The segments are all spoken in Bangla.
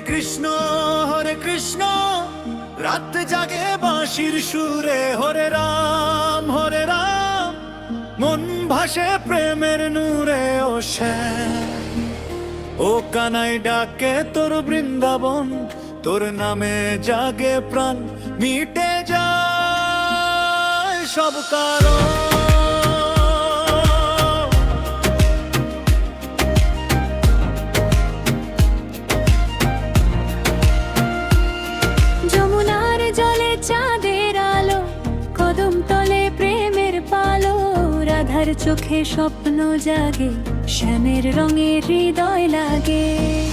কৃষ্ণ রাত জাগে বাঁশির সুরে হরে রাম মন ভাসে প্রেমের নূরে ও শ্যাম ও কানাই ডাকে তোর বৃন্দাবন তোর নামে জাগে প্রাণ মিটে যায় সব কারণ চোখে স্বপ্ন জাগে শ্যামের রঙে হৃদয় লাগে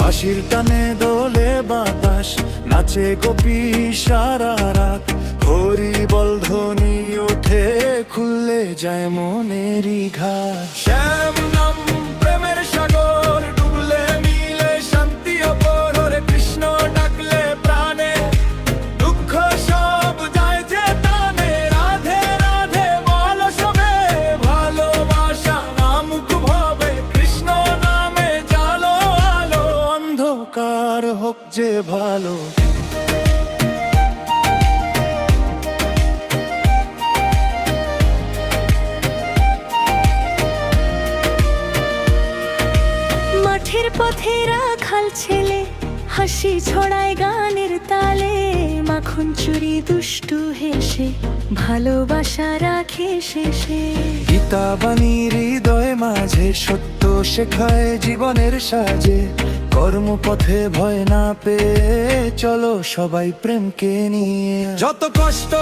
বাঁশির টানে দোলে বাতাস নাচে গোপী সারা রাত হরি বল ধ্বনি ওঠে খুললে যায় মনেরই ঘাট শ্যাম নাম প্রেমের সাগর ডুবলে মিলে শান্তি অপর হরে কৃষ্ণ ডাকলে প্রাণে দুঃখ সব যায় যে টানে রাধে রাধে বল সবে ভালোবাসা নামুক ভবে কৃষ্ণ নামে জালো আলো অন্ধকার হোক যে ভালো পথে রাখাল ছেলে হাসি ছড়ায় গানের তালে মাখন চুরি দুষ্টু হেসে ভালোবাসা রাখে শেষে গীতা বাণী হৃদয় মাঝে সত্য শেখায় জীবনের সাজে কর্মপথে ভয় না পেয়ে চলো সবাই প্রেমকে নিয়ে যত কষ্ট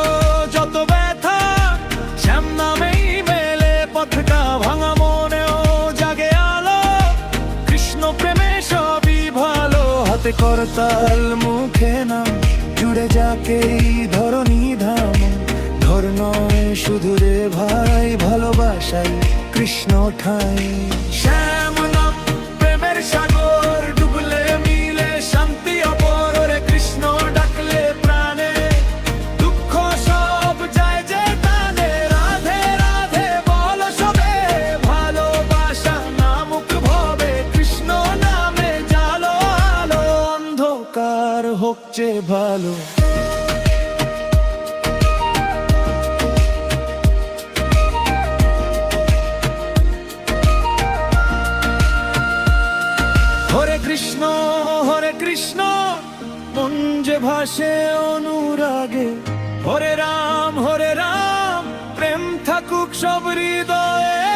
যত ব্যথা শ্যাম নামেই মেলে পথটা ভাঙা মনেও জাগে আলো কৃষ্ণ প্রেমে সবই ভালো হাতে করতাল মুখে নাম জুড়ে যাকে ধরণী ধাম ধর নয় শুধু রে ভাই ভালোবাসাই কৃষ্ণ ঠাই শ্যাম নাম প্রেমের সাগর ডুবলে মিলে শান্তি অপর রে কৃষ্ণ ডাকলে প্রাণে দুঃখ সব যায় যে টানে রাধে রাধে বল সবে ভালোবাসা নামুক ভবে কৃষ্ণ নামে জালো আলো অন্ধকার হোক যে ভালো হরে কৃষ্ণ মন যে ভাসে অনুরাগে হরে রাম প্রেম থাকুক সব হৃদয়ে